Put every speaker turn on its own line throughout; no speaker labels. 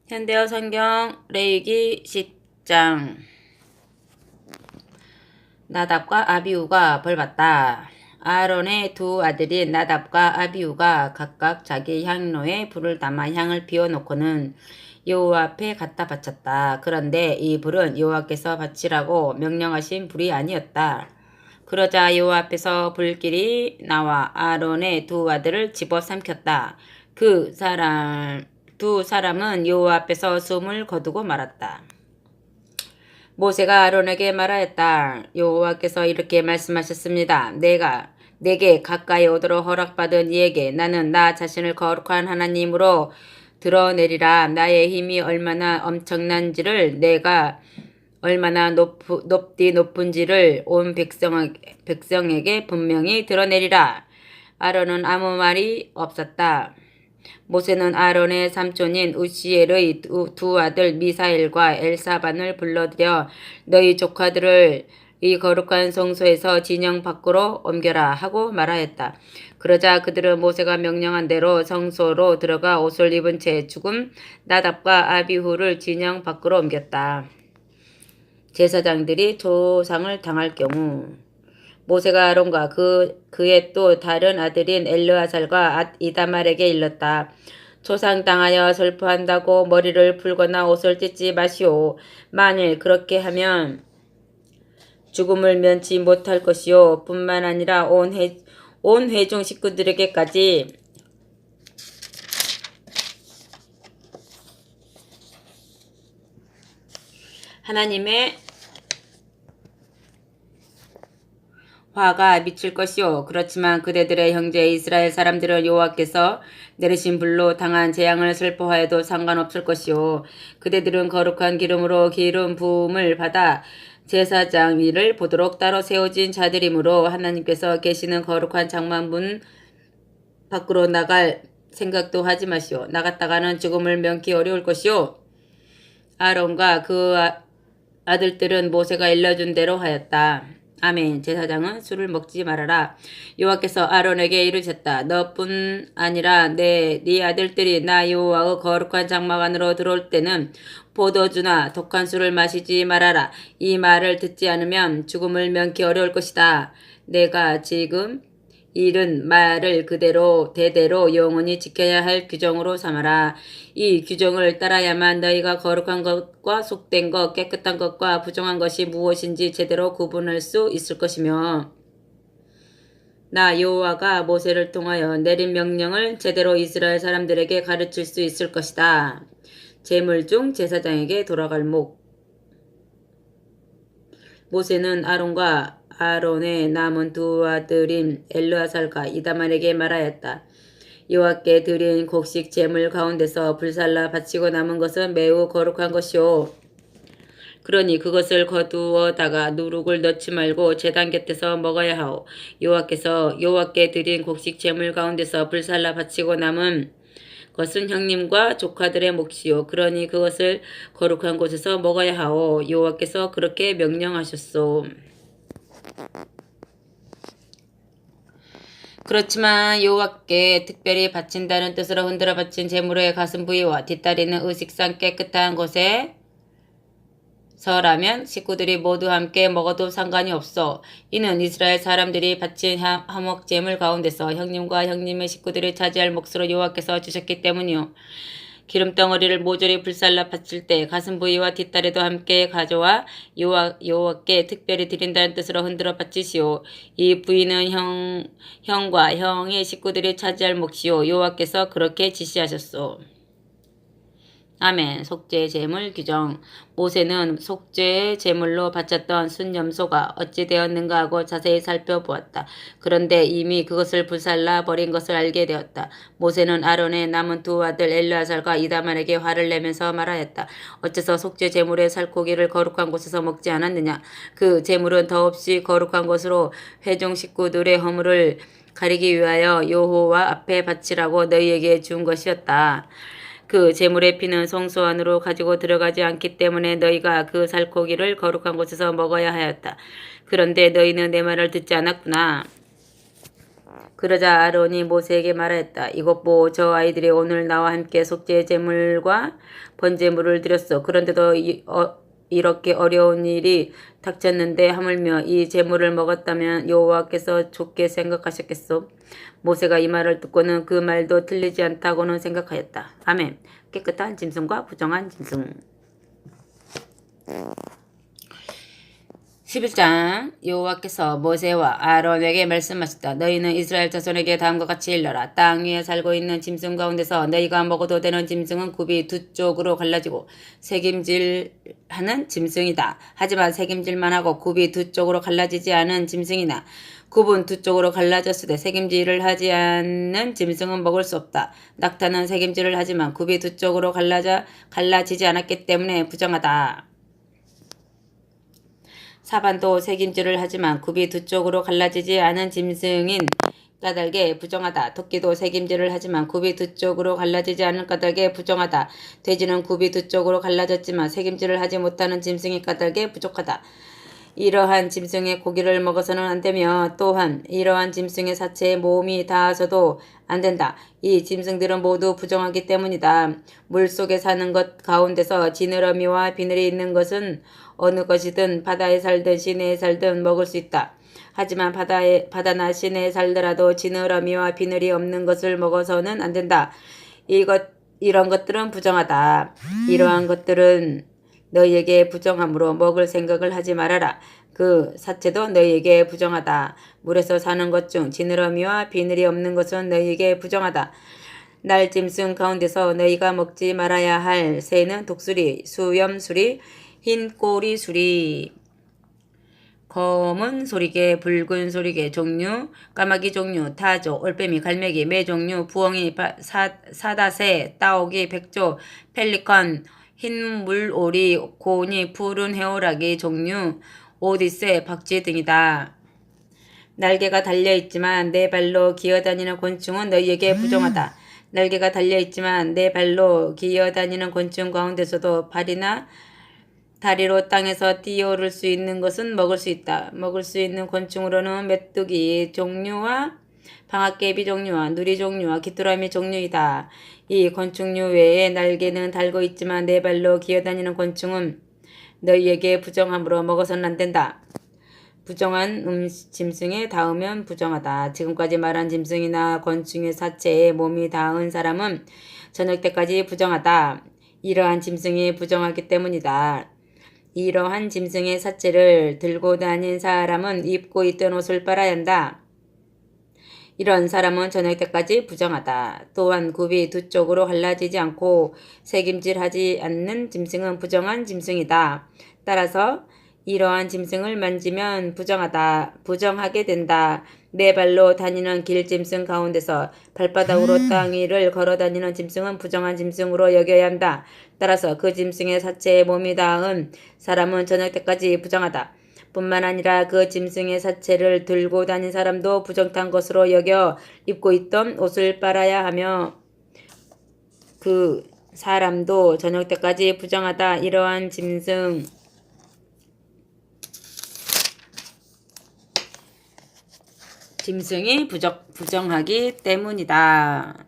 현대어 성경 레위기 10장. 나답과 아비후가 벌받다. 아론의 두 아들인 나답과 아비후가 각각 자기 향로에 불을 담아 향을 피워놓고는 여호와 앞에 갖다 바쳤다. 그런데 이 불은 여호와께서 바치라고 명령하신 불이 아니었다. 그러자 여호와 앞에서 불길이 나와 아론의 두 아들을 집어삼켰다. 두 사람은 여호와 앞에서 숨을 거두고 말았다. 모세가 아론에게 말하였다. 여호와께서 이렇게 말씀하셨습니다. 내게 가까이 오도록 허락받은 이에게 나는 나 자신을 거룩한 하나님으로 드러내리라. 나의 힘이 얼마나 엄청난지를, 내가 얼마나 높디 높은지를 온 백성에게 분명히 드러내리라. 아론은 아무 말이 없었다. 모세는 아론의 삼촌인 우시엘의 두 아들 미사엘과 엘사반을 불러들여 너희 조카들을 이 거룩한 성소에서 진영 밖으로 옮겨라 하고 말하였다. 그러자 그들은 모세가 명령한 대로 성소로 들어가 옷을 입은 채 죽은 나답과 아비후를 진영 밖으로 옮겼다. 제사장들이 조상을 당할 경우 모세가 아론과 그의 또 다른 아들인 엘르아살과 이다말에게 일렀다. 조상당하여 슬퍼한다고 머리를 풀거나 옷을 찢지 마시오. 만일 그렇게 하면 죽음을 면치 못할 것이요. 뿐만 아니라 온 회중 식구들에게까지 하나님의 화가 미칠 것이요. 그렇지만 그대들의 형제 이스라엘 사람들은 여호와께서 내리신 불로 당한 재앙을 슬퍼하여도 상관없을 것이요. 그대들은 거룩한 기름으로 기름 부음을 받아 제사장 위를 보도록 따로 세워진 자들이므로 하나님께서 계시는 거룩한 장막문 밖으로 나갈 생각도 하지 마시오. 나갔다가는 죽음을 면키 어려울 것이요. 아론과 그 아들들은 모세가 일러준 대로 하였다. 아멘. 제사장은 술을 먹지 말아라. 여호와께서 아론에게 이르셨다. 너뿐 아니라 네 아들들이 나 여호와의 거룩한 장막 안으로 들어올 때는 포도주나 독한 술을 마시지 말아라. 이 말을 듣지 않으면 죽음을 면키 어려울 것이다. 내가 지금 이른 말을 그대로 대대로 영원히 지켜야 할 규정으로 삼아라. 이 규정을 따라야만 너희가 거룩한 것과 속된 것, 깨끗한 것과 부정한 것이 무엇인지 제대로 구분할 수 있을 것이며, 나 여호와가 모세를 통하여 내린 명령을 제대로 이스라엘 사람들에게 가르칠 수 있을 것이다. 제물 중 제사장에게 돌아갈 목. 모세는 아론의 남은 두 아들인 엘르아살과 이다말에게 말하였다. 여호와께 드린 곡식 제물 가운데서 불살라 바치고 남은 것은 매우 거룩한 것이오. 그러니 그것을 거두어다가 누룩을 넣지 말고 제단 곁에서 먹어야 하오. 여호와께 드린 곡식 제물 가운데서 불살라 바치고 남은 것은 형님과 조카들의 몫이요. 그러니 그것을 거룩한 곳에서 먹어야 하오. 여호와께서 그렇게 명령하셨소. 그렇지만 여호와께 특별히 바친다는 뜻으로 흔들어 바친 제물의 가슴 부위와 뒷다리는 의식상 깨끗한 곳에서라면 식구들이 모두 함께 먹어도 상관이 없어. 이는 이스라엘 사람들이 바친 화목 제물 가운데서 형님과 형님의 식구들이 차지할 몫으로 여호와께서 주셨기 때문이요. 기름덩어리를 모조리 불살라 바칠 때 가슴 부위와 뒷다리도 함께 가져와 여호와께 특별히 드린다는 뜻으로 흔들어 바치시오. 이 부위는 형과 형의 식구들이 차지할 몫이요. 여호와께서 그렇게 지시하셨소. 아멘. 속죄 제물 규정. 모세는 속죄 제물로 바쳤던 순염소가 어찌 되었는가 하고 자세히 살펴보았다. 그런데 이미 그것을 불살라 버린 것을 알게 되었다. 모세는 아론의 남은 두 아들 엘르아살과 이다말에게 화를 내면서 말하였다. 어째서 속죄 제물의 살코기를 거룩한 곳에서 먹지 않았느냐? 그 제물은 더없이 거룩한 것으로 회중 식구들의 허물을 가리기 위하여 여호와 앞에 바치라고 너희에게 준 것이었다. 그 제물의 피는 성소 안으로 가지고 들어가지 않기 때문에 너희가 그 살코기를 거룩한 곳에서 먹어야 하였다. 그런데 너희는 내 말을 듣지 않았구나. 그러자 아론이 모세에게 말하였다. 이것 보오, 저 아이들이 오늘 나와 함께 속죄 제물과 번제물을 드렸어. 그런데도 이렇게 어려운 일이 닥쳤는데 하물며 이 제물을 먹었다면 여호와께서 좋게 생각하셨겠소. 모세가 이 말을 듣고는 그 말도 틀리지 않다고는 생각하였다. 아멘. 깨끗한 짐승과 부정한 짐승. 11장. 여호와께서 모세와 아론에게 말씀하셨다. 너희는 이스라엘 자손에게 다음과 같이 일러라. 땅 위에 살고 있는 짐승 가운데서 너희가 먹어도 되는 짐승은 굽이 두 쪽으로 갈라지고 색임질하는 짐승이다. 하지만 색임질만 하고 굽이 두 쪽으로 갈라지지 않은 짐승이나 굽은 두 쪽으로 갈라졌을 때 색임질을 하지 않는 짐승은 먹을 수 없다. 낙타는 색임질을 하지만 굽이 두 쪽으로 갈라지지 않았기 때문에 부정하다. 사반도 색임질을 하지만 굽이 두 쪽으로 갈라지지 않은 짐승인 까닭에 부정하다. 토끼도 색임질을 하지만 굽이 두 쪽으로 갈라지지 않은 까닭에 부정하다. 돼지는 굽이 두 쪽으로 갈라졌지만 색임질을 하지 못하는 짐승의 까닭에 부족하다. 이러한 짐승의 고기를 먹어서는 안 되며 또한 이러한 짐승의 사체에 몸이 닿아서도 안 된다. 이 짐승들은 모두 부정하기 때문이다. 물속에 사는 것 가운데서 지느러미와 비늘이 있는 것은 어느 것이든 바다에 살든 시내에 살든 먹을 수 있다. 하지만 바다나 시내에 살더라도 지느러미와 비늘이 없는 것을 먹어서는 안 된다. 이런 것들은 부정하다. 이러한 것들은 너희에게 부정함으로 먹을 생각을 하지 말아라. 그 사체도 너희에게 부정하다. 물에서 사는 것 중 지느러미와 비늘이 없는 것은 너희에게 부정하다. 날짐승 가운데서 너희가 먹지 말아야 할 새는 독수리, 수염수리, 흰꼬리 수리, 검은 소리개, 붉은 소리개 종류, 까마귀 종류, 타조, 올빼미, 갈매기, 매 종류, 부엉이, 사다새, 따오기, 백조, 펠리컨, 흰 물오리, 고니, 푸른 해오라기 종류, 오디세, 박쥐 등이다. 날개가 달려있지만 네 발로 기어다니는 곤충은 너희에게 부정하다. 날개가 달려있지만 네 발로 기어다니는 곤충 가운데서도 발이나 다리로 땅에서 뛰어오를 수 있는 것은 먹을 수 있다. 먹을 수 있는 곤충으로는 메뚜기 종류와 방앗개비 종류와 누리 종류와 귀뚜라미 종류이다. 이 곤충류 외에 날개는 달고 있지만 네 발로 기어다니는 곤충은 너희에게 부정함으로 먹어서는 안 된다. 부정한 짐승에 닿으면 부정하다. 지금까지 말한 짐승이나 곤충의 사체에 몸이 닿은 사람은 저녁 때까지 부정하다. 이러한 짐승이 부정하기 때문이다. 이러한 짐승의 사체를 들고 다닌 사람은 입고 있던 옷을 빨아야 한다. 이런 사람은 저녁 때까지 부정하다. 또한 굽이 두 쪽으로 갈라지지 않고 색임질하지 않는 짐승은 부정한 짐승이다. 따라서 이러한 짐승을 만지면 부정하게 된다. 네 발로 다니는 길짐승 가운데서 발바닥으로 땅 위를 걸어다니는 짐승은 부정한 짐승으로 여겨야 한다. 따라서 그 짐승의 사체에 몸이 닿은 사람은 저녁 때까지 부정하다. 뿐만 아니라 그 짐승의 사체를 들고 다닌 사람도 부정한 것으로 여겨 입고 있던 옷을 빨아야 하며 그 사람도 저녁 때까지 부정하다. 이러한 짐승이 부정하기 때문이다.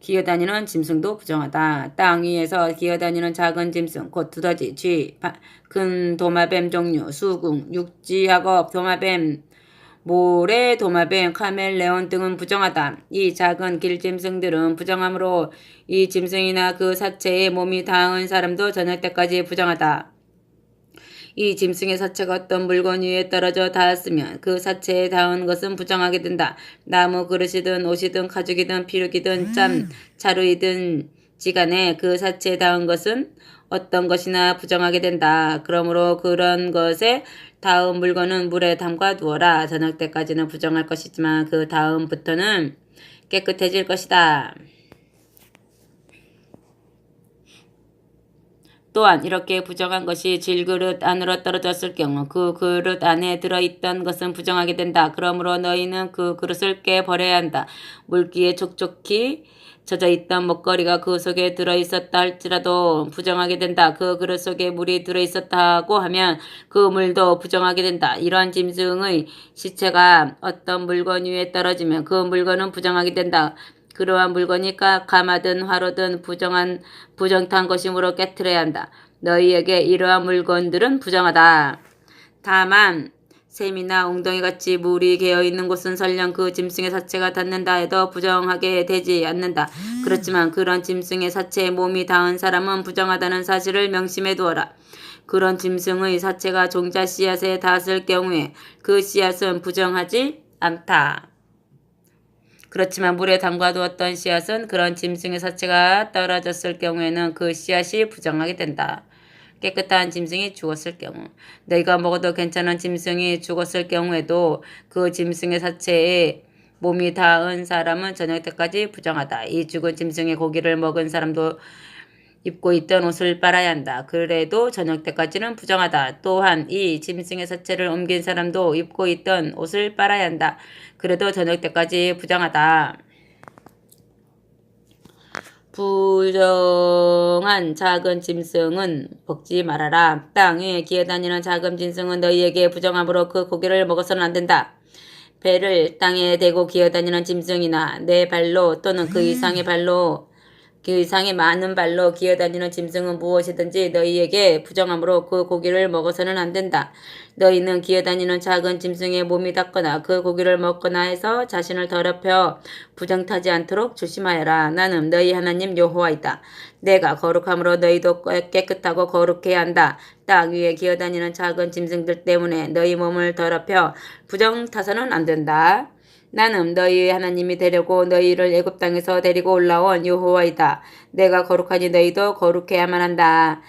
기어다니는 짐승도 부정하다. 땅 위에서 기어다니는 작은 짐승, 곧 두더지, 쥐, 큰 도마뱀 종류, 수궁, 육지학업, 도마뱀, 모래, 도마뱀, 카멜레온 등은 부정하다. 이 작은 길짐승들은 부정하므로 이 짐승이나 그 사체에 몸이 닿은 사람도 저녁 때까지 부정하다. 이 짐승의 사체가 어떤 물건 위에 떨어져 닿았으면 그 사체에 닿은 것은 부정하게 된다. 나무 그릇이든 옷이든 가죽이든 피룩이든 자루이든 지간에 그 사체에 닿은 것은 어떤 것이나 부정하게 된다. 그러므로 그런 것에 닿은 물건은 물에 담가 두어라. 저녁 때까지는 부정할 것이지만 그 다음부터는 깨끗해질 것이다. 또한 이렇게 부정한 것이 질그릇 안으로 떨어졌을 경우 그 그릇 안에 들어있던 것은 부정하게 된다. 그러므로 너희는 그 그릇을 깨버려야 한다. 물기에 촉촉히 젖어있던 먹거리가 그 속에 들어있었다 할지라도 부정하게 된다. 그 그릇 속에 물이 들어있었다고 하면 그 물도 부정하게 된다. 이러한 짐승의 시체가 어떤 물건 위에 떨어지면 그 물건은 부정하게 된다. 그러한 물건이 가마든 화로든 부정탄 것이므로 깨트려야 한다. 너희에게 이러한 물건들은 부정하다. 다만 샘이나 웅덩이같이 물이 개어있는 곳은 설령 그 짐승의 사체가 닿는다 해도 부정하게 되지 않는다. 그렇지만 그런 짐승의 사체에 몸이 닿은 사람은 부정하다는 사실을 명심해 두어라. 그런 짐승의 사체가 종자 씨앗에 닿았을 경우에 그 씨앗은 부정하지 않다. 그렇지만 물에 담가두었던 씨앗은 그런 짐승의 사체가 떨어졌을 경우에는 그 씨앗이 부정하게 된다. 깨끗한 짐승이 죽었을 경우 너희가 먹어도 괜찮은 짐승이 죽었을 경우에도 그 짐승의 사체에 몸이 닿은 사람은 저녁 때까지 부정하다. 이 죽은 짐승의 고기를 먹은 사람도 입고 있던 옷을 빨아야 한다. 그래도 저녁 때까지는 부정하다. 또한 이 짐승의 사체를 옮긴 사람도 입고 있던 옷을 빨아야 한다. 그래도 저녁 때까지 부정하다. 부정한 작은 짐승은 먹지 말아라. 땅 위에 기어다니는 작은 짐승은 너희에게 부정함으로 그 고기를 먹어서는 안 된다. 배를 땅에 대고 기어다니는 짐승이나 네 발로 또는 그 이상의 많은 발로 기어다니는 짐승은 무엇이든지 너희에게 부정함으로 그 고기를 먹어서는 안 된다. 너희는 기어다니는 작은 짐승의 몸이 닿거나 그 고기를 먹거나 해서 자신을 더럽혀 부정타지 않도록 조심하여라. 나는 너희 하나님 여호와이다. 내가 거룩함으로 너희도 깨끗하고 거룩해야 한다. 땅 위에 기어다니는 작은 짐승들 때문에 너희 몸을 더럽혀 부정타서는 안 된다. 나는 너희의 하나님이 되려고 너희를 애굽 땅에서 데리고 올라온 여호와이다. 내가 거룩하니 너희도 거룩해야만 한다.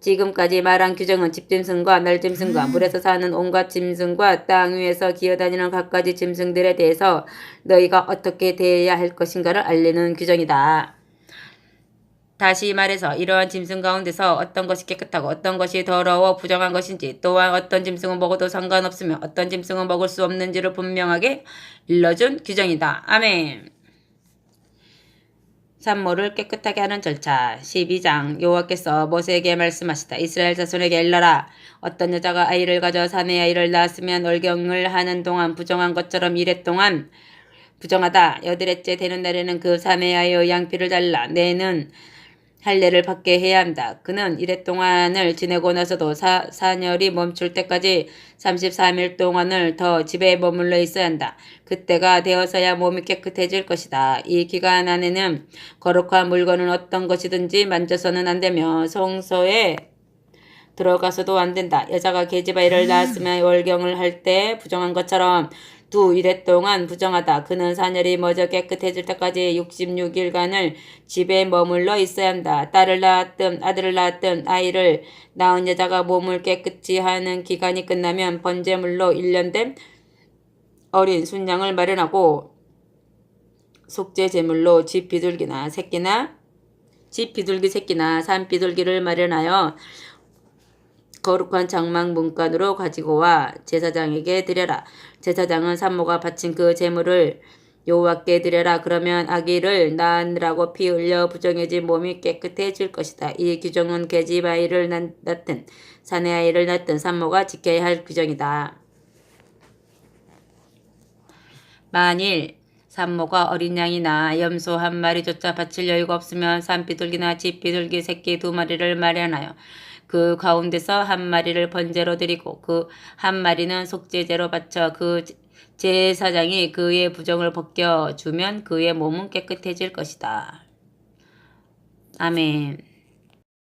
지금까지 말한 규정은 집짐승과 날짐승과 물에서 사는 온갖 짐승과 땅 위에서 기어다니는 갖가지 짐승들에 대해서 너희가 어떻게 대해야 할 것인가를 알리는 규정이다. 다시 말해서 이러한 짐승 가운데서 어떤 것이 깨끗하고 어떤 것이 더러워 부정한 것인지 또한 어떤 짐승은 먹어도 상관없으며 어떤 짐승은 먹을 수 없는지를 분명하게 일러준 규정이다. 아멘. 산모를 깨끗하게 하는 절차 12장 여호와께서 모세에게 말씀하시다. 이스라엘 자손에게 일러라. 어떤 여자가 아이를 가져 사내 아이를 낳았으면 월경을 하는 동안 부정한 것처럼 이랫동안 부정하다. 여드렛째 되는 날에는 그 사내 아이의 양피를 잘라 내는 할례를 받게 해야 한다. 그는 이랫동안을 지내고 나서도 사녀리 멈출 때까지 33일 동안을 더 집에 머물러 있어야 한다. 그때가 되어서야 몸이 깨끗해질 것이다. 이 기간 안에는 거룩한 물건은 어떤 것이든지 만져서는 안 되며 성소에 들어가서도 안 된다. 여자가 계집아이를 낳았으면 월경을 할 때 부정한 것처럼 두 이래 동안 부정하다. 그는 사녀리 먼저 깨끗해질 때까지 66일간을 집에 머물러 있어야 한다. 딸을 낳았든 아들을 낳았든 아이를 낳은 여자가 몸을 깨끗이 하는 기간이 끝나면 번제물로 1년 된 어린 순양을 마련하고 속죄 제물로 집 비둘기 새끼나 산 비둘기를 마련하여 거룩한 장막 문간으로 가지고 와 제사장에게 드려라. 제사장은 산모가 바친 그 제물을 여호와께 드려라. 그러면 아기를 낳으라고 피 흘려 부정해진 몸이 깨끗해질 것이다. 이 규정은 계집 아이를 낳든 사내 아이를 낳든 산모가 지켜야 할 규정이다. 만일 산모가 어린 양이나 염소 한 마리조차 바칠 여유가 없으면 산비둘기나 집비둘기 새끼 2마리를 마련하여 그 가운데서 한 마리를 번제로 드리고 그 한 마리는 속죄제로 바쳐 그 제사장이 그의 부정을 벗겨주면 그의 몸은 깨끗해질 것이다. 아멘.